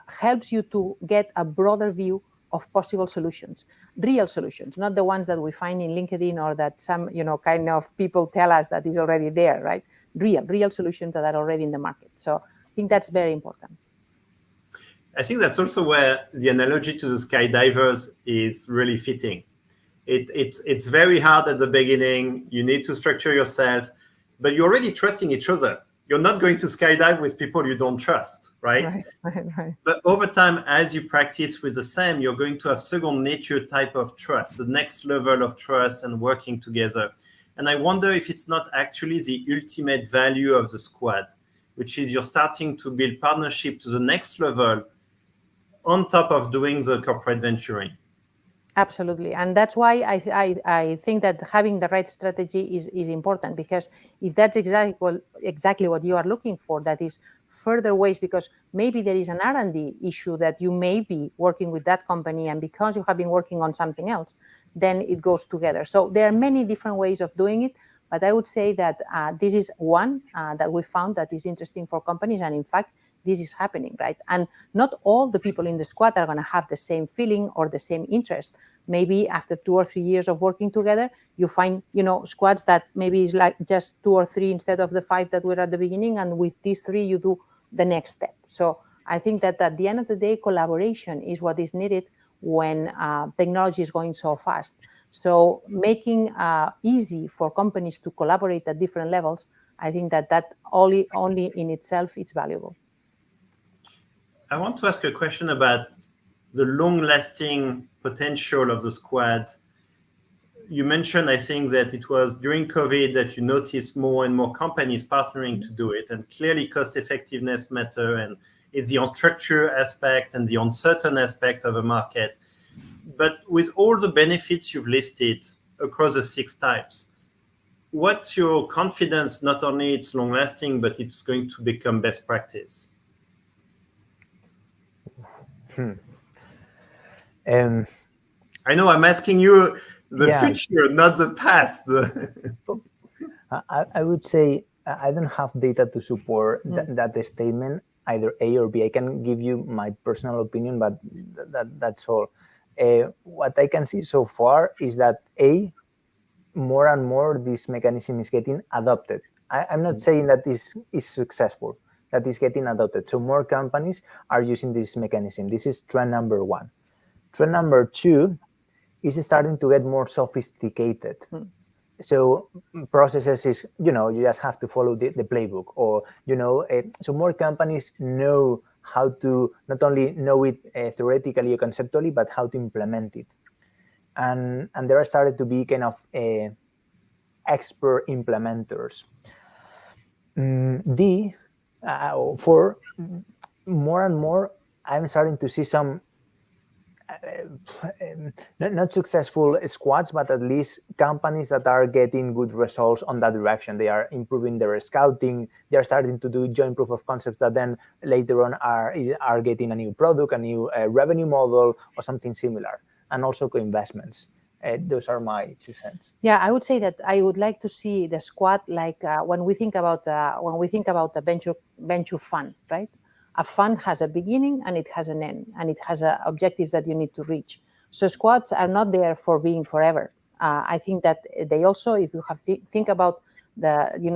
S2: helps you to get a broader view of possible solutions, real solutions, not the ones that we find in LinkedIn or that some, kind of people tell us that is already there, right? Real solutions that are already in the market. So I think that's very important.
S1: I think that's also where the analogy to the skydivers is really fitting. It's very hard at the beginning. You need to structure yourself, but you're already trusting each other. You're not going to skydive with people you don't trust, right?
S2: Right.
S1: But over time, as you practice with the same, you're going to have second nature type of trust, the next level of trust and working together. And I wonder if it's not actually the ultimate value of the squad, which is you're starting to build partnership to the next level on top of doing the corporate venturing.
S2: Absolutely. And that's why I think that having the right strategy is important, because if that's exactly what you are looking for, that is further ways, because maybe there is an R&D issue that you may be working with that company, and because you have been working on something else, then it goes together. So there are many different ways of doing it, but I would say that this is one that we found that is interesting for companies, and in fact, this is happening, right? And not all the people in the squad are going to have the same feeling or the same interest. Maybe after 2 or 3 years of working together, you find, squads that maybe is like just 2 or 3 instead of the 5 that were at the beginning. And with these 3, you do the next step. So I think that at the end of the day, collaboration is what is needed when technology is going so fast. So making easy for companies to collaborate at different levels, I think that only in itself it's valuable.
S1: I want to ask a question about the long-lasting potential of the squad. You mentioned, I think, that it was during COVID that you noticed more and more companies partnering to do it, and clearly cost effectiveness matter, and it's the unstructured aspect and the uncertain aspect of a market. But with all the benefits you've listed across the 6 types, what's your confidence not only it's long-lasting, but it's going to become best practice? I know I'm asking you the future, not the past.
S3: I would say I don't have data to support that statement, either A or B. I can give you my personal opinion, but that's all. What I can see so far is that more and more this mechanism is getting adopted. I'm not saying that this is successful, that is getting adopted. So more companies are using this mechanism. This is trend number 1. Trend number 2 is starting to get more sophisticated. So processes is, you just have to follow the playbook, or, so more companies know how to not only know it theoretically or conceptually, but how to implement it. And there are started to be kind of expert implementers. For more and more, I'm starting to see some not successful squads, but at least companies that are getting good results on that direction. They are improving their scouting. They are starting to do joint proof of concepts that then later on are getting a new product, a new revenue model, or something similar, and also co-investments. Those are my 2 cents.
S2: Yeah, I would say that I would like to see the squad like when we think about a venture fund, right? A fund has a beginning and it has an end, and it has objectives that you need to reach. So squads are not there for being forever. I think that they also, if you have think about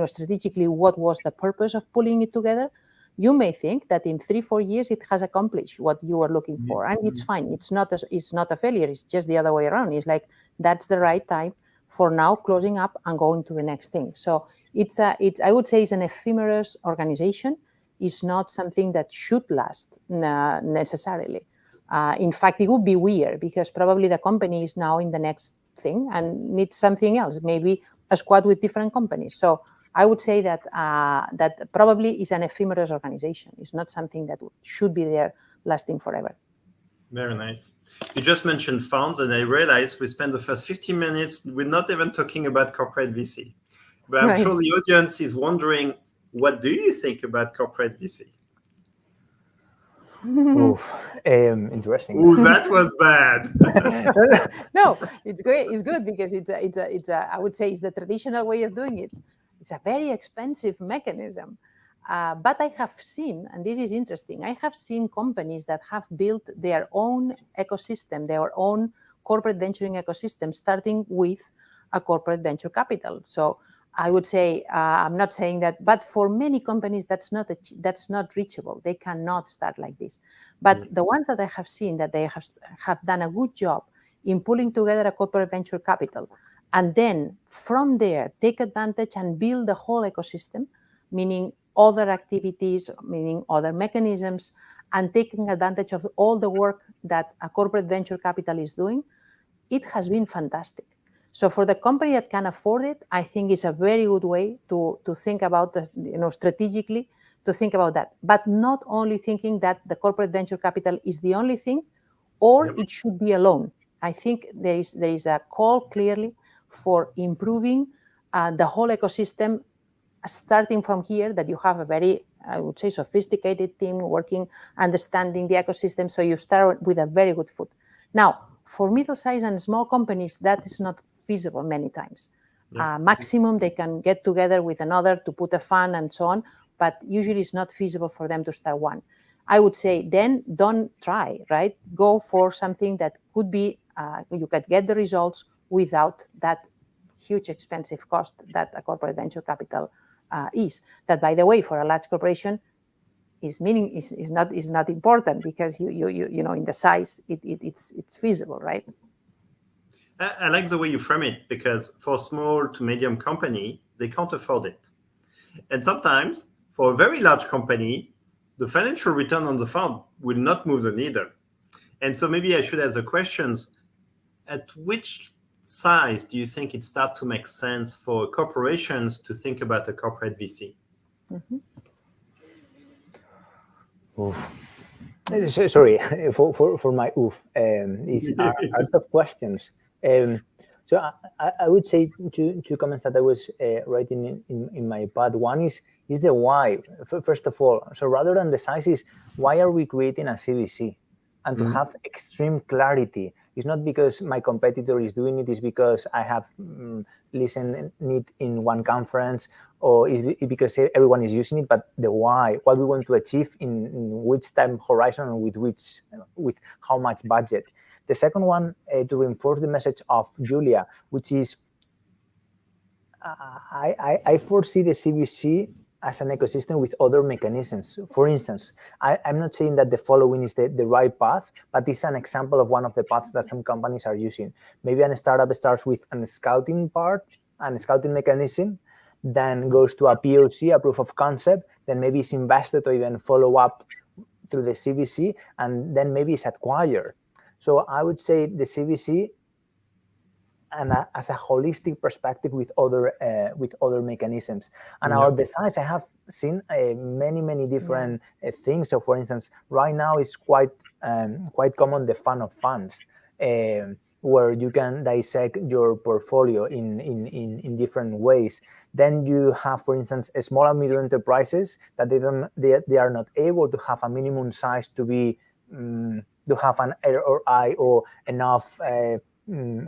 S2: strategically what was the purpose of pulling it together, you may think that in 3-4 years it has accomplished what you were looking for, and it's fine. It's not a failure. It's just the other way around. It's like that's the right time for now closing up and going to the next thing. So I would say it's an ephemeral organization. Is not something that should last necessarily. In fact, it would be weird because probably the company is now in the next thing and needs something else, maybe a squad with different companies. So I would say that that probably is an ephemeral organization. It's not something that should be there lasting forever.
S1: Very nice. You just mentioned funds, and I realized we spent the first 15 minutes, we're not even talking about corporate VC. But I'm sure the audience is wondering, what do you think about corporate VC?
S3: Interesting.
S1: Oh, that was bad.
S2: No, it's great. It's good because it's I would say it's the traditional way of doing it. It's a very expensive mechanism. But I have seen, and this is interesting, I have seen companies that have built their own ecosystem, their own corporate venturing ecosystem, starting with a corporate venture capital. So I would say, I'm not saying that, but for many companies, that's not reachable. They cannot start like this. But the ones that I have seen that they have done a good job in pulling together a corporate venture capital, and then from there, take advantage and build the whole ecosystem, meaning other activities, meaning other mechanisms, and taking advantage of all the work that a corporate venture capital is doing, it has been fantastic. So for the company that can afford it, I think it's a very good way to think about, strategically, to think about that. But not only thinking that the corporate venture capital is the only thing, or it should be alone. I think there is a call clearly for improving the whole ecosystem, starting from here, that you have a very, I would say, sophisticated team working, understanding the ecosystem. So you start with a very good foot. Now, for middle-sized and small companies, that is not feasible many times. Maximum, they can get together with another to put a fund and so on, but usually it's not feasible for them to start one. I would say then don't try, right? Go for something that could be, you could get the results without that huge expensive cost that a corporate venture capital is. That, by the way, for a large corporation, is not important because you know in the size it's feasible, right?
S1: I like the way you frame it, because for small to medium company, they can't afford it. And sometimes for a very large company, the financial return on the fund will not move the needle. And so maybe I should ask the questions, at which size do you think it starts to make sense for corporations to think about a corporate VC?
S3: Sorry for my these are tough questions. So I would say two comments that I was writing in my pad. One is the why. First of all, so rather than the size, is why are we creating a CVC? And to have extreme clarity. It's not because my competitor is doing it, it's because I have listened it in one conference, or it's because everyone is using it, but the why, what we want to achieve in which time horizon and with how much budget. The second one, to reinforce the message of Julia, which is I foresee the CVC as an ecosystem with other mechanisms. For instance, I'm not saying that the following is the right path, but it's an example of one of the paths that some companies are using. Maybe a startup starts with a scouting part, and a scouting mechanism, then goes to a POC, a proof of concept, then maybe it's invested or even follow up through the CVC, and then maybe it's acquired. So I would say the CVC, and as a holistic perspective with other mechanisms. And about the size, I have seen many different things. So for instance, right now it's quite quite common the fund of funds, where you can dissect your portfolio in different ways. Then you have, for instance, small and medium enterprises that they are not able to have a minimum size to be to have an ROI or enough, I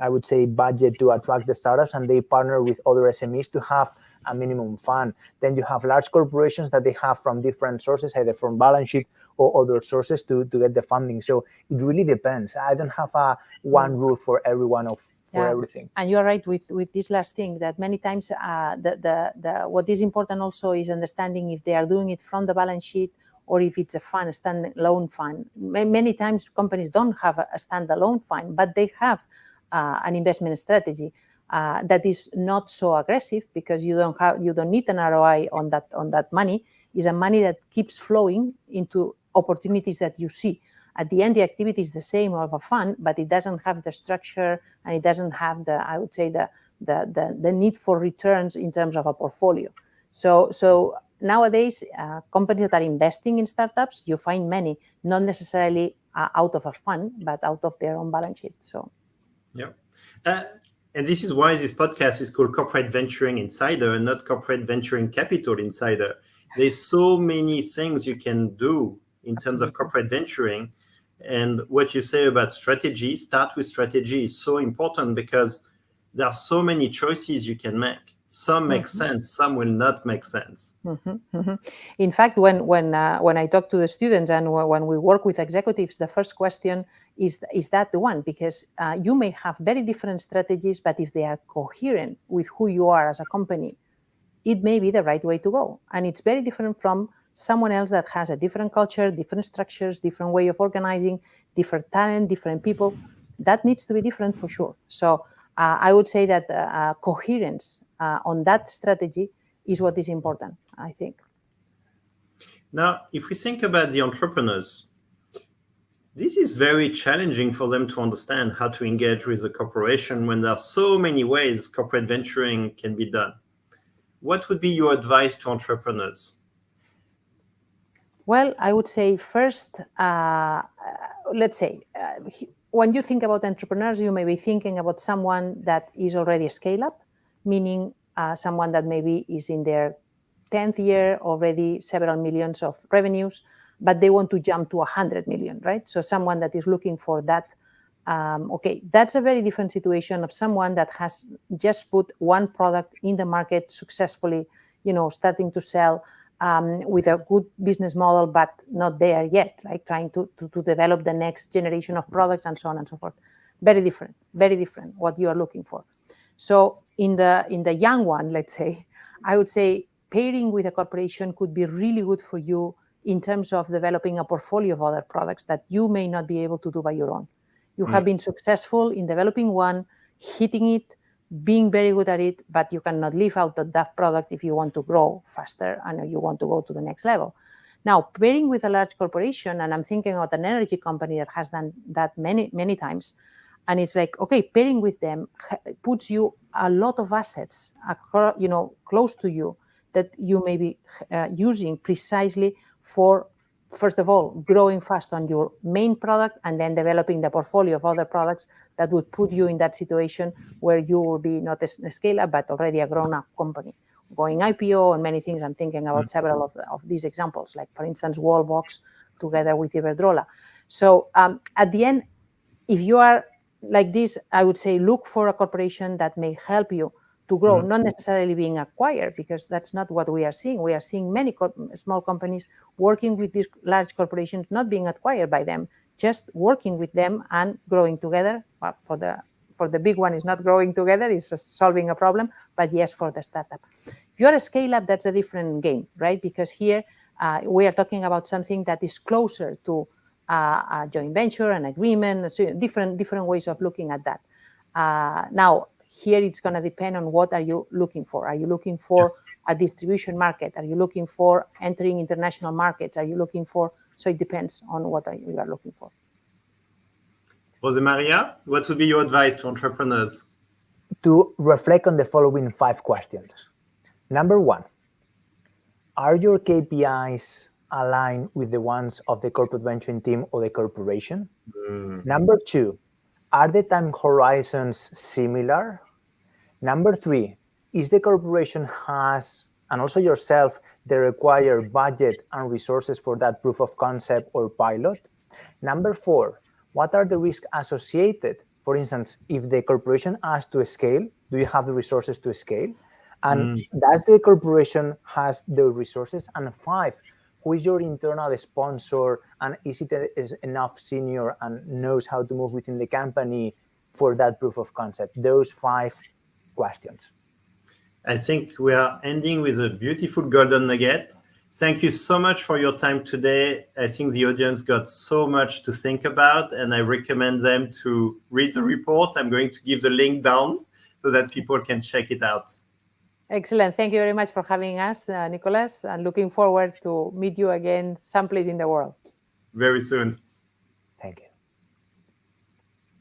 S3: would say, budget to attract the startups, and they partner with other SMEs to have a minimum fund. Then you have large corporations that they have from different sources, either from balance sheet or other sources to get the funding. So it really depends. I don't have a one rule for everyone for everything.
S2: And you are right with this last thing, that many times what is important also is understanding if they are doing it from the balance sheet or if it's a fund, a standalone fund. Many times companies don't have a standalone fund, but they have an investment strategy that is not so aggressive, because you don't need an ROI on that money. It's a money that keeps flowing into opportunities that you see. At the end, the activity is the same of a fund, but it doesn't have the structure and it doesn't have the need for returns in terms of a portfolio. So nowadays, companies that are investing in startups, you find many, not necessarily out of a fund, but out of their own balance sheet. So,
S1: yeah. And this is why this podcast is called Corporate Venturing Insider and not Corporate Venturing Capital Insider. There's so many things you can do in terms of corporate venturing. And what you say about strategy, start with strategy, is so important, because there are so many choices you can make. Some make sense, some will not make sense.
S2: In fact, when I talk to the students and when we work with executives, the first question is that the one? Because you may have very different strategies, but if they are coherent with who you are as a company, it may be the right way to go. And it's very different from someone else that has a different culture, different structures, different way of organizing, different talent, different people. That needs to be different for sure. So I would say that coherence on that strategy is what is important, I think.
S1: Now, if we think about the entrepreneurs, this is very challenging for them to understand how to engage with a corporation when there are so many ways corporate venturing can be done. What would be your advice to entrepreneurs?
S2: Well, I would say first, let's say, when you think about entrepreneurs, you may be thinking about someone that is already a scale-up, meaning someone that maybe is in their 10th year, already several millions of revenues, but they want to jump to 100 million, right? So someone that is looking for that. Okay, that's a very different situation of someone that has just put one product in the market successfully, starting to sell, with a good business model, but not there yet, like trying to develop the next generation of products and so on and so forth. Very different what you are looking for. So in the young one, let's say, I would say pairing with a corporation could be really good for you in terms of developing a portfolio of other products that you may not be able to do by your own. You have been successful in developing one, hitting it, being very good at it, but you cannot live out of that product if you want to grow faster and you want to go to the next level. Now, pairing with a large corporation, and I'm thinking about an energy company that has done that many times, and it's like, okay, pairing with them puts you a lot of assets, close to you that you may be using precisely for, first of all, growing fast on your main product and then developing the portfolio of other products that would put you in that situation where you will be not a scale-up, but already a grown-up company. Going IPO and many things, I'm thinking about several of these examples, like, for instance, Wallbox together with Iberdrola. So at the end, if you are like this, I would say look for a corporation that may help you to grow, not necessarily being acquired, because that's not what we are seeing. We are seeing many small companies working with these large corporations, not being acquired by them, just working with them and growing together. Well, for the big one, is not growing together, it's just solving a problem, but yes, for the startup. If you're a scale-up, that's a different game, right? Because here we are talking about something that is closer to a joint venture, an agreement, so different ways of looking at that. Now, here it's going to depend on what are you looking for. Are you looking for a distribution market? Are you looking for entering international markets? Are you looking for, so it depends on what you are looking for.
S1: Josemaria, what would be your advice to entrepreneurs?
S3: To reflect on the following 5 questions. Number 1, are your KPIs align with the ones of the corporate venturing team or the corporation? Number 2, are the time horizons similar? Number 3, is the corporation has, and also yourself, the required budget and resources for that proof of concept or pilot? Number 4, what are the risks associated? For instance, if the corporation has to scale, do you have the resources to scale? And does the corporation has the resources? And 5, who is your internal sponsor, and is it enough senior and knows how to move within the company for that proof of concept? Those 5 questions.
S1: I think we are ending with a beautiful golden nugget. Thank you so much for your time today. I think the audience got so much to think about, and I recommend them to read the report. I'm going to give the link down so that people can check it out.
S2: Excellent. Thank you very much for having us, Nicolas, and looking forward to meet you again someplace in the world.
S1: Very soon.